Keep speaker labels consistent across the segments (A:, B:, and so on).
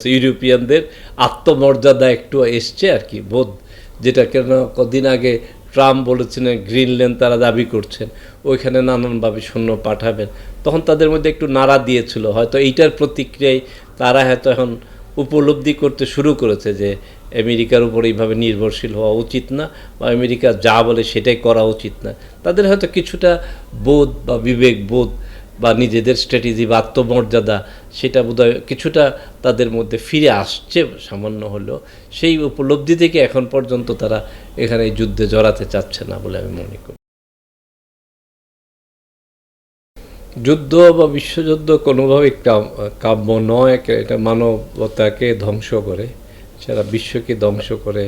A: ইউরোপিয়ানদের আত্মমর্যাদা একটু এসছে আর কি বোধ, যেটা কেন কদিন আগে ট্রাম্প বলেছিলেন গ্রিনল্যান্ড তারা দাবি করছেন ওইখানে নানানভাবে সৈন্য পাঠাবেন, তখন তাদের মধ্যে একটু নাড়া দিয়েছিল। হয়তো এইটার প্রতিক্রিয়ায় তারা হয়তো এখন উপলব্ধি করতে শুরু করেছে যে আমেরিকার উপর এইভাবে নির্ভরশীল হওয়া উচিত না, বা আমেরিকা যা বলে সেটাই করা উচিত না। তাদের হয়তো কিছুটা বোধ বা বিবেক বোধ বা নিজেদের স্ট্র্যাটেজি বা আত্মমর্যাদা সেটা বোধহয় কিছুটা তাদের মধ্যে ফিরে আসছে সামান্য হলেও। সেই উপলব্ধি থেকে এখন পর্যন্ত তারা এখানে যুদ্ধে জড়াতে চাচ্ছে না বলে আমি মনে করি। যুদ্ধ বা বিশ্বযুদ্ধ কোনোভাবেই কাম্য নয়। এটা মানবতাকে ধ্বংস করে, সারা বিশ্বকে ধ্বংস করে,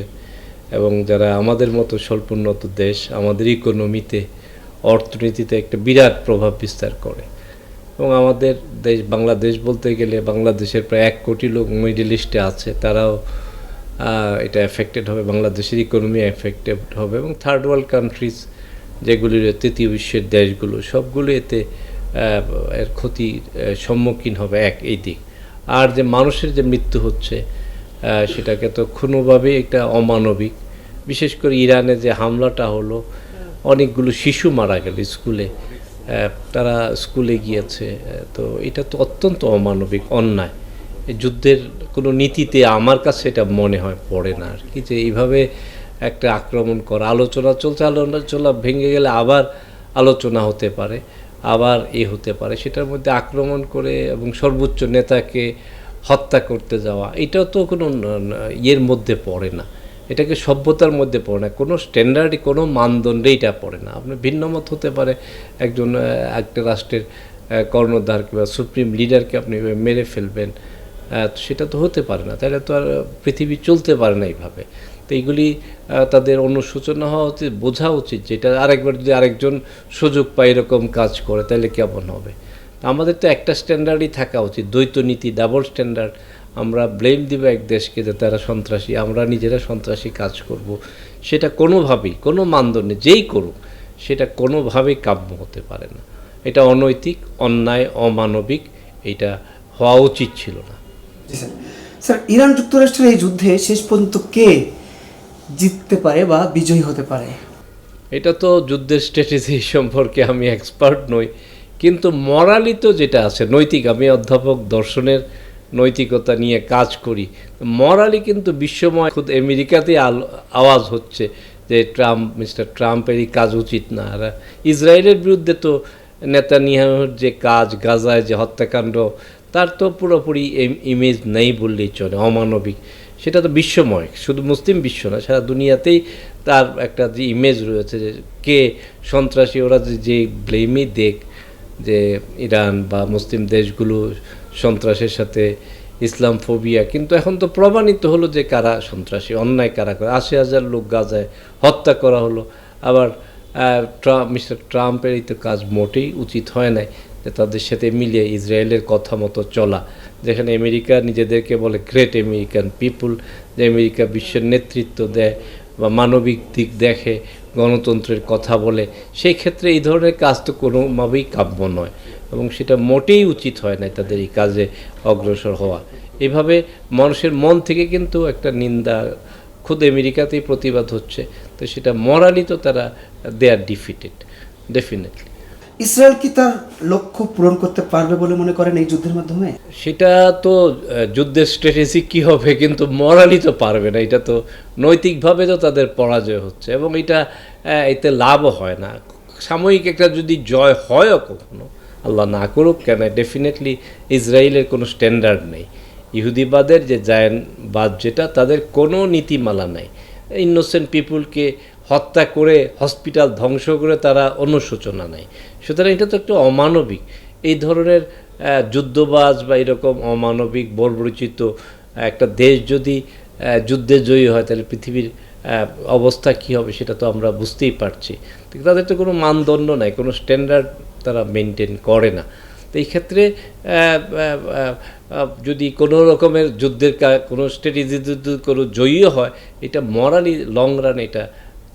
A: এবং যারা আমাদের মতো স্বল্পোন্নত দেশ, আমাদের ইকোনমিতে অর্থনীতিতে একটা বিরাট প্রভাব বিস্তার করে। এবং আমাদের দেশ বাংলাদেশ বলতে গেলে বাংলাদেশের প্রায় 1 কোটি লোক মিডল ইস্টে আছে, তারাও এটা এফেক্টেড হবে, বাংলাদেশের ইকোনমি এফেক্টেড হবে। এবং থার্ড ওয়ার্ল্ড কান্ট্রিজ যেগুলির তৃতীয় বিশ্বের দেশগুলো সবগুলো এতে এর ক্ষতির সম্মুখীন হবে এই দিক। আর যে মানুষের যে মৃত্যু হচ্ছে সেটাকে তো কোনোভাবেই একটা অমানবিক। বিশেষ করে ইরানে যে হামলাটা হলো, অনেকগুলো শিশু মারা গেল স্কুলে, তারা স্কুলে গিয়েছে, তো এটা তো অত্যন্ত অমানবিক, অন্যায়। যুদ্ধের কোনো নীতিতে আমার কাছে এটা মনে হয় পড়ে না আর কি, যে এইভাবে একটা আক্রমণ করা। আলোচনা চলা ভেঙে গেলে আবার আলোচনা হতে পারে, আবার হতে পারে, সেটার মধ্যে আক্রমণ করে এবং সর্বোচ্চ নেতাকে হত্যা করতে যাওয়া, এটাও তো কোনো ইয়ের মধ্যে পড়ে না, এটাকে সভ্যতার মধ্যে পড়ে না, কোনো স্ট্যান্ডার্ডে কোনো মানদণ্ডে এটা পড়ে না। আপনার ভিন্নমত হতে পারে, একটা রাষ্ট্রের কর্ণধারকে বা সুপ্রিম লিডারকে আপনি মেরে ফেলবেন, সেটা তো হতে পারে না, তাহলে তো আর পৃথিবী চলতে পারে না এইভাবে। তো এইগুলি তাদের অনুশোচনা হওয়া উচিত, বোঝা উচিত, যেটা আরেকবার যদি আরেকজন সুযোগ পায় এরকম কাজ করে তাহলে কেমন হবে। আমাদের তো একটা স্ট্যান্ডার্ডই থাকা উচিত, দ্বৈত নীতি, ডাবল স্ট্যান্ডার্ড। আমরা ব্লেম দিব এক দেশকে যে তারা সন্ত্রাসী, আমরা নিজেরা সন্ত্রাসী কাজ করব, সেটা কোনোভাবেই কোনো মানদণ্ডে যেই করুক সেটা কোনোভাবেই কাম্য হতে পারে না। এটা অনৈতিক, অন্যায়, অমানবিক, এটা হওয়া উচিত ছিল না।
B: স্যার, ইরান যুক্তরাষ্ট্রের এই যুদ্ধে শেষ পর্যন্ত কে জিততে পারে বা বিজয়ী হতে পারে?
A: এটা তো যুদ্ধের স্ট্র্যাটেজি সম্পর্কে আমি এক্সপার্ট নই, কিন্তু মরালি তো যেটা আছে নৈতিক, আমি অধ্যাপক দর্শনের নৈতিকতা নিয়ে কাজ করি, মরালি কিন্তু বিশ্বময় খুদ আমেরিকাতেই আওয়াজ হচ্ছে যে মিস্টার ট্রাম্পেরই কাজ উচিত না। আর ইসরায়েলের বিরুদ্ধে তো নেতানিয়াহুর যে কাজ, গাজায় যে হত্যাকাণ্ড, তার তো পুরোপুরি ইমেজ নেই বললেই চলে, অমানবিক। সেটা তো বিশ্বময়, শুধু মুসলিম বিশ্ব না, সারা দুনিয়াতেই তার একটা যে ইমেজ রয়েছে যে কে সন্ত্রাসী। ওরা যে ব্লেমই দেখ যে ইরান বা মুসলিম দেশগুলো সন্ত্রাসের সাথে ইসলাম ফোবিয়া, কিন্তু এখন তো প্রমাণিত হলো যে কারা সন্ত্রাসী, অন্যায় কারা করে। 80,000 লোক গাজায় হত্যা করা হলো। আবার মিস্টার ট্রাম্পের এই তো কাজ মোটেই উচিত হয় নাই, যে তাদের সাথে মিলিয়ে ইসরায়েলের কথা মতো চলা, যেখানে আমেরিকা নিজেদেরকে বলে গ্রেট আমেরিকান পিপুল, যে আমেরিকা বিশ্বের নেতৃত্ব দেয় বা মানবিক দিক দেখে, গণতন্ত্রের কথা বলে, সেই ক্ষেত্রে এই ধরনের কাজ তো কোনোভাবেই কাম্য নয়, এবং সেটা মোটেই উচিত হয় না তাদের এই কাজে অগ্রসর হওয়া। এভাবে মানুষের মন থেকে কিন্তু একটা নিন্দা খুদ আমেরিকাতেই প্রতিবাদ হচ্ছে, তো সেটা মরালি তো তারা দে আর ডিফিটেড ডেফিনেটলি।
B: ইসরায়েল কি তার লক্ষ্য পূরণ করতে পারবে বলে মনে করেন এই যুদ্ধের মাধ্যমে?
A: সেটা তো যুদ্ধের স্ট্র্যাটেজি কী হবে, কিন্তু মরালি তো পারবে না। এটা তো নৈতিকভাবে তো তাদের পরাজয় হচ্ছে, এবং এতে লাভও হয় না। সাময়িক একটা যদি জয় হয়ও কখনো, আল্লাহ না করুক কেন, ডেফিনেটলি ইসরায়েলের কোনো স্ট্যান্ডার্ড নেই। ইহুদিবাদের যে জায়নবাদ, যেটা তাদের কোনো নীতিমালা নেই। ইনোসেন্ট পিপুলকে হত্যা করে হসপিটাল ধ্বংস করে তারা অনুশোচনা নেয়। সুতরাং এটা তো একটু অমানবিক। এই ধরনের যুদ্ধবাজ বা এরকম অমানবিক বর্বরচিত একটা দেশ যদি যুদ্ধে জয়ী হয়, তাহলে পৃথিবীর অবস্থা কী হবে সেটা তো আমরা বুঝতেই পারছি। তাদের তো কোনো মানদণ্ড নাই, কোনো স্ট্যান্ডার্ড তারা মেনটেন করে না। তো এই ক্ষেত্রে যদি কোনো রকমের যুদ্ধের কোনো স্ট্র্যাটেজি যদি কোনো জয়ী হয়, এটা মরালি লং রান এটা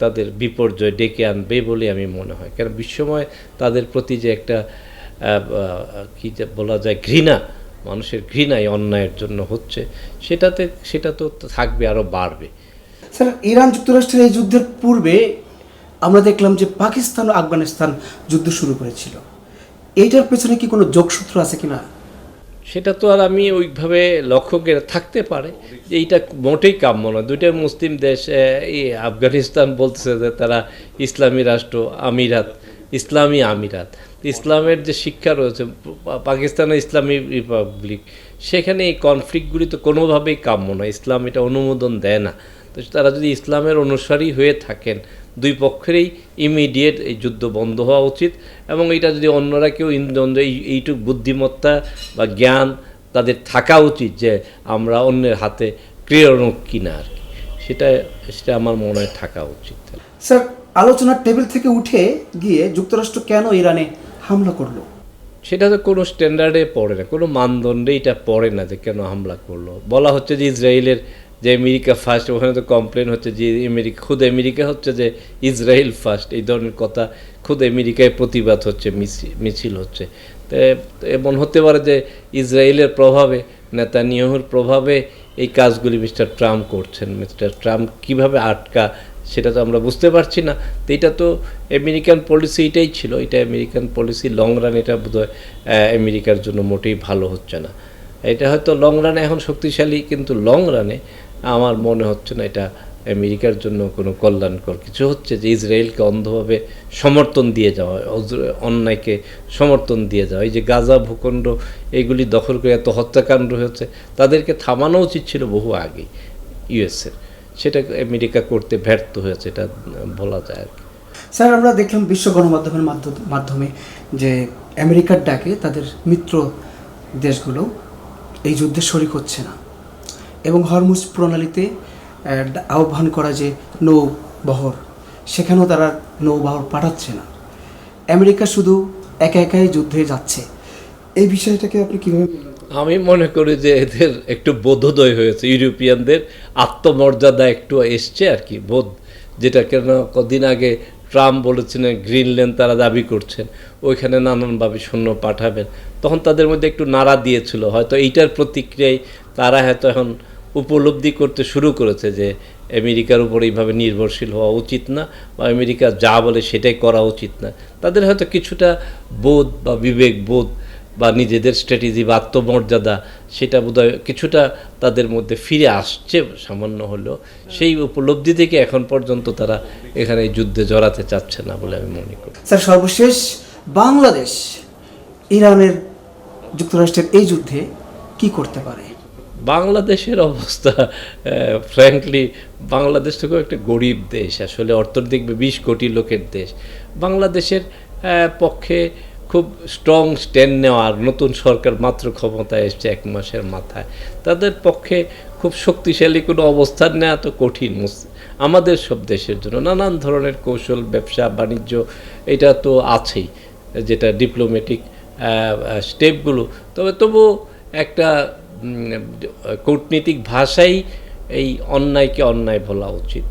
A: তাদের বিপর্যয় ডেকে আনবে বলে আমি মনে হয়। কারণ বিশ্বময় তাদের প্রতি যে একটা কী বলা যায় ঘৃণা, মানুষের ঘৃণায় অন্যায়ের জন্য হচ্ছে, সেটা তো থাকবে, আরও বাড়বে।
B: স্যার, ইরান যুক্তরাষ্ট্রের এই যুদ্ধের পূর্বে আমরা দেখলাম যে পাকিস্তান ও আফগানিস্তান যুদ্ধ শুরু করেছিল। এইটার পেছনে কি কোনো যোগসূত্র আছে কিনা?
A: সেটা তো আর আমি ওইভাবে লক্ষ্য করে থাকতে পারে যে এইটা মোটেই কাম্য নয়। দুইটা মুসলিম দেশ, এই আফগানিস্তান বলতেছে যে তারা ইসলামী রাষ্ট্র, আমিরাত, ইসলামী আমিরাত, ইসলামের যে শিক্ষা রয়েছে, পাকিস্তানের ইসলামী রিপাবলিক, সেখানে এই কনফ্লিক্টগুলি তো কোনোভাবেই কাম্য নয়, ইসলাম এটা অনুমোদন দেয় না। তো তারা যদি ইসলামের অনুসারী হয়ে থাকেন, দুই পক্ষেরই ইমিডিয়েট এই যুদ্ধ বন্ধ হওয়া উচিত, এবং এটা যদি অন্যরা কেউ এইটুক বুদ্ধিমত্তা বা জ্ঞান তাদের থাকা উচিত যে আমরা অন্যের হাতে ক্রিয়ারক কিনা আর কি, সেটা আমার মনে হয় থাকা উচিত।
B: স্যার, আলোচনার টেবিল থেকে উঠে গিয়ে যুক্তরাষ্ট্র কেন ইরানে হামলা করলো?
A: সেটা তো কোনো স্ট্যান্ডার্ডে পড়ে না, কোনো মানদণ্ডে এটা পড়ে না যে কেন হামলা করলো। বলা হচ্ছে যে ইসরায়েলের যে আমেরিকা ফার্স্ট, ওখানে তো কমপ্লেন হচ্ছে যে খুদ আমেরিকা হচ্ছে যে ইসরায়েল ফার্স্ট, এই ধরনের কথা খুদ আমেরিকায় প্রতিবাদ হচ্ছে, মিছিল হচ্ছে। তো এমন হতে পারে যে ইসরায়েলের প্রভাবে, নেতানিয়াহুর প্রভাবে এই কাজগুলি মিস্টার ট্রাম্প করছেন। মিস্টার ট্রাম্প কীভাবে সেটা তো আমরা বুঝতে পারছি না। তো এটা তো আমেরিকান পলিসি, এটাই ছিল, এটা আমেরিকান পলিসি। লং রান এটা বোধহয় আমেরিকার জন্য মোটেই ভালো হচ্ছে না। এটা হয়তো লং রানে এখন শক্তিশালী, কিন্তু লং রানে আমার মনে হচ্ছে না এটা আমেরিকার জন্য কোনো কল্যাণকর কিছু হচ্ছে, যে ইসরায়েলকে অন্ধভাবে সমর্থন দিয়ে যাওয়া, অন্যায়কে সমর্থন দিয়ে যাওয়া। এই যে গাজা ভূখণ্ড, এইগুলি দখল করে এত হত্যাকাণ্ড হয়েছে, তাদেরকে থামানো উচিত ছিল বহু আগেই ইউএসের। সেটা আমেরিকা করতে ব্যর্থ হয়েছে, এটা বলা যায় আর কি।
B: স্যার, আমরা দেখলাম বিশ্ব গণমাধ্যমের মাধ্যমে যে আমেরিকার ডাকে তাদের মিত্র দেশগুলো এই যুদ্ধে শরিক হচ্ছে না, এবং হরমুজ প্রণালীতে আহ্বান করা যে নৌবহর, সেখানেও তারা নৌবহর পাঠাচ্ছে না। আমেরিকা শুধু একা একাই যুদ্ধে যাচ্ছে। এই বিষয়টাকে আপনি কীভাবে?
A: আমি মনে করি যে এদের একটু বোধোদয় হয়েছে, ইউরোপিয়ানদের আত্মমর্যাদা একটু এসছে আর কি, বোধ। যেটা কেন কদিন আগে ট্রাম্প বলেছিলেন গ্রিনল্যান্ড তারা দাবি করছেন, ওইখানে নানানভাবে সৈন্য পাঠাবেন, তখন তাদের মধ্যে একটু নাড়া দিয়েছিল। হয়তো এইটার প্রতিক্রিয়ায় তারা হয়তো এখন উপলব্ধি করতে শুরু করেছে যে আমেরিকার উপর এইভাবে নির্ভরশীল হওয়া উচিত না, বা আমেরিকা যা বলে সেটাই করা উচিত না। তাদের হয়তো কিছুটা বোধ বা বিবেক বোধ বা নিজেদের স্ট্র্যাটেজি বা আত্মমর্যাদা, সেটা বোধহয় কিছুটা তাদের মধ্যে ফিরে আসছে সামান্য হলেও। সেই উপলব্ধি থেকে এখন পর্যন্ত তারা এখানে যুদ্ধে জড়াতে চাচ্ছে না বলে আমি মনে করি।
B: স্যার, সর্বশেষ বাংলাদেশ ইরানের যুক্তরাষ্ট্রের এই যুদ্ধে কি করতে পারে?
A: বাংলাদেশের অবস্থা ফ্র্যাঙ্কলি, বাংলাদেশ তো একটা গরিব দেশ, আসলে অর্থনৈতিক 20 কোটি লোকের দেশ। বাংলাদেশের পক্ষে খুব স্ট্রং স্ট্যান্ড নেওয়ার, নতুন সরকার মাত্র ক্ষমতায় এসছে 1 মাসের মাথায়, তাদের পক্ষে খুব শক্তিশালী কোনো অবস্থান নেওয়া তো কঠিন। আমাদের সব দেশের জন্য নানান ধরনের কৌশল, ব্যবসা বাণিজ্য, এটা তো আছেই, যেটা ডিপ্লোম্যাটিক স্টেপগুলো। তবু একটা কূটনীতিক ভাষাই এই অন্যায়কে অন্যায় বলা উচিত,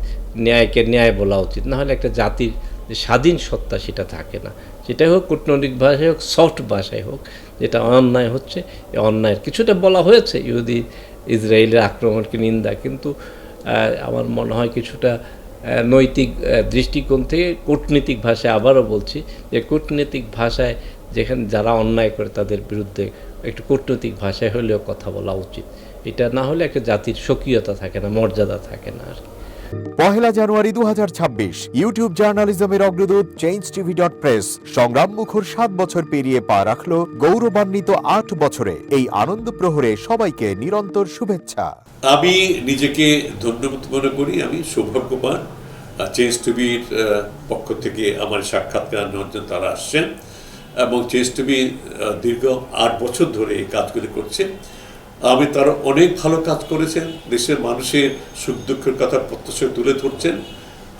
A: ন্যায়কে ন্যায় বলা উচিত, নাহলে একটা জাতির যে স্বাধীন সত্তা সেটা থাকে না। সেটাই হোক কূটনৈতিক ভাষায় হোক, সফট ভাষায় হোক, যেটা অন্যায় হচ্ছে, এই অন্যায়ের কিছুটা বলা হয়েছে ইহুদি ইসরায়েলের আক্রমণকে নিন্দা, কিন্তু আমার মনে হয় কিছুটা নৈতিক দৃষ্টিকোণ থেকে কূটনীতিক ভাষায়, আবারও বলছি যে কূটনীতিক ভাষায় যেখানে যারা অন্যায় করে তাদের বিরুদ্ধে একটু কূটনৈতিক ভাষায় হলেও কথা বলা উচিত। এটা না হলে একটা জাতির স্বকীয়তা থাকে না, মর্যাদা থাকে না আর কি।
C: 1 জানুয়ারি 2026 ইউটিউব জার্নালিজমের অগ্রদূত changeTV.press সংগ্রাম মুখর 7 বছর পেরিয়ে পা রাখলো গৌরবান্বিত 8 বছরে। এই আনন্দ প্রহরে সবাইকে নিরন্তর শুভেচ্ছা।
D: আমি নিজেকে ধন্যবাদ মনে করি, আমি সৌভাগ্যবান। চেঞ্জ টিভির পক্ষ থেকে আমার সাক্ষাৎকার নেওয়ার জন্য তারা আসছেন, এবং চেঞ্জ টিভি দীর্ঘ 8 বছর ধরে এই কাজগুলি করছে। আমি তারা অনেক ভালো কাজ করেছেন, দেশের মানুষের সুখ দুঃখের কথা প্রত্যক্ষ তুলে ধরছেন।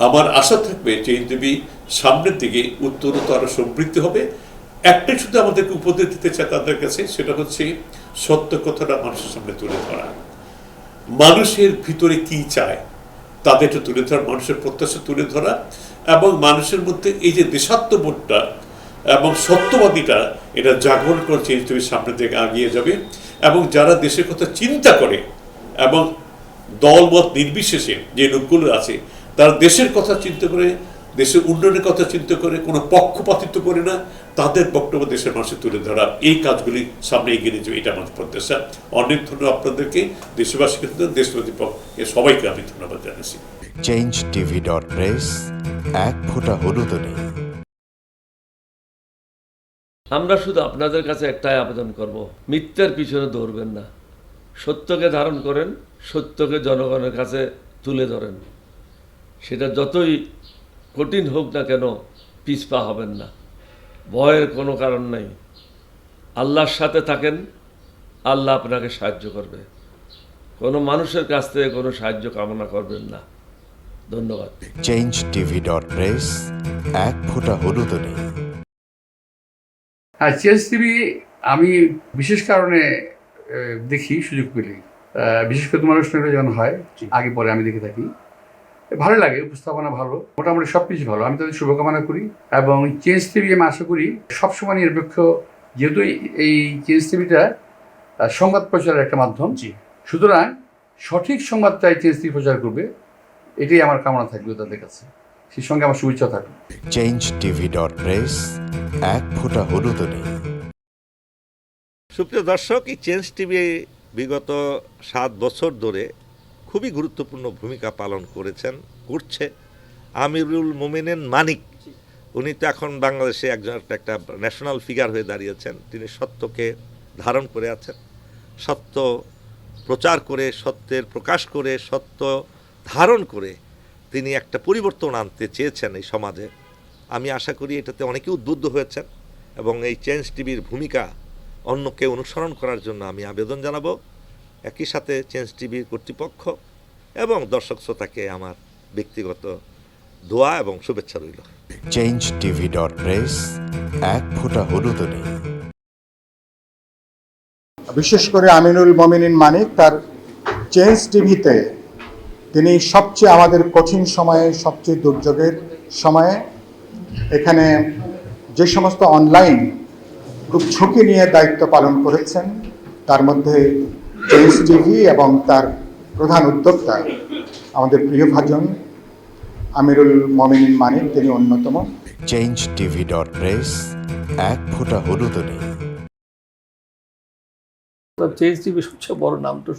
D: আমার আশা থাকবে চেঞ্জ টিভি সামনের দিকে উত্তরোত্তর আরও সমৃদ্ধ হবে। একটাই শুধু আমাদেরকে উপদেশ দিতে চায় তাদের কাছে, সেটা হচ্ছে সত্য কথাটা মানুষের সামনে তুলে ধরা, মানুষের ভিতরে কি চায় তাদেরটা তুলে ধরা, মানুষের প্রত্যাশা তুলে ধরা, এবং মানুষের মধ্যে এই যে দেশাত্মবোধটা এবং সত্যবাদীটা, এটা জাগরণ করে চেঞ্জ টিভির সামনের দিকে এগিয়ে যাবে। এবং যারা দেশের কথা চিন্তা করে এবং দলমত নির্বিশেষে যে লোকগুলো আছে তারা দেশের কথা চিন্তা করে, দেশের উন্নয়নের কথা চিন্তা করে, কোনো পক্ষপাতিত্ব করে না, তাদের বক্তব্য দেশের মানুষের তুলে ধরা, এই কাজগুলি সামনে এগিয়ে নিয়ে যাবে, এটা আমাদের প্রত্যাশা। অনেক ধন্যবাদ আপনাদেরকে, দেশবাসীকে, দেশবাসী পক্ষে সবাইকে আমি ধন্যবাদ জানাচ্ছি।
C: changetv.press, এক ফোঁটা হলুদও নেই।
E: আমরা শুধু আপনাদের কাছে একটাই আবেদন করব, মিথ্যার পিছনে দৌড়বেন না, সত্যকে ধারণ করেন, সত্যকে জনগণের কাছে তুলে ধরেন। সেটা যতই কঠিন হোক না কেন পিছপা হবেন না, ভয়ের কোনো কারণ নেই। আল্লাহর সাথে থাকেন, আল্লাহ আপনাকে সাহায্য করবে। কোনো মানুষের কাছ থেকে কোনো সাহায্য কামনা করবেন না। ধন্যবাদ।
C: changetv.press, এক ফোঁটা হলুদও নেই।
F: হ্যাঁ, চেঞ্জ টিভি আমি বিশেষ কারণে দেখি সুযোগ পেলে, বিশেষ করে তোমার অনুষ্ঠানটা যখন হয় আগে পরে আমি দেখে থাকি, ভালো লাগে, উপস্থাপনা ভালো, মোটামুটি সব কিছু ভালো। আমি তাদের শুভকামনা করি এবং চেঞ্জ টিভি আমি আশা করি সবসময় নিরপেক্ষ, যেহেতু এই চেঞ্জ টিভিটা সংবাদ প্রচারের একটা মাধ্যম, সুতরাং সঠিক সংবাদটাই চেঞ্জ টিভি প্রচার করবে, এটাই আমার কামনা থাকবে তাদের কাছে, সেই সঙ্গে আমার শুভেচ্ছা থাকবে।
C: changetv.press, এক ফোঁটা হলুদও নেই।
G: সুপ্রিয় দর্শক, এই চেঞ্জ টিভি বিগত 7 বছর ধরে খুবই গুরুত্বপূর্ণ ভূমিকা পালন করছে আমিরুল মোমিনিন মানিক। উনি তো এখন বাংলাদেশে একটা ন্যাশনাল ফিগার হয়ে দাঁড়িয়েছেন। তিনি সত্যকে ধারণ করে আছেন, সত্য প্রচার করে, সত্যের প্রকাশ করে, সত্য ধারণ করে তিনি একটা পরিবর্তন আনতে চেয়েছেন এই সমাজে। আমি আশা করি এটাতে অনেকে উদ্বুদ্ধ হয়েছেন এবং এই চেঞ্জ টিভির ভূমিকা অন্যকে অনুসরণ করার জন্য আমি আবেদন জানাবো। একই সাথে চেঞ্জ টিভির কর্তৃপক্ষ এবং দর্শক শ্রোতাকে আমার ব্যক্তিগত দোয়া এবং শুভেচ্ছা রইল।
C: changetv.press, এক ফোঁটা হলুদও নেই।
H: বিশেষ করে আমিনুল মোমিনিন মানিক তার চেঞ্জ টিভিতে তিনি সবচেয়ে আমাদের কঠিন সময়ে, সবচেয়ে দুর্যোগের সময়ে এখানে যে সমস্ত অনলাইন খুব ঝুঁকি নিয়ে দায়িত্ব পালন করেছেন, তার মধ্যে চেঞ্জ টিভি এবং তার প্রধান উদ্যোক্তা আমাদের প্রিয়ভাজন আমিরুল মোমিনিন মানিক, তিনি অন্যতম।
C: changetv.press, এক ফোঁটা হলুদও নেই।
I: চেঞ্জ টিভি সবচেয়ে বড় নাম তো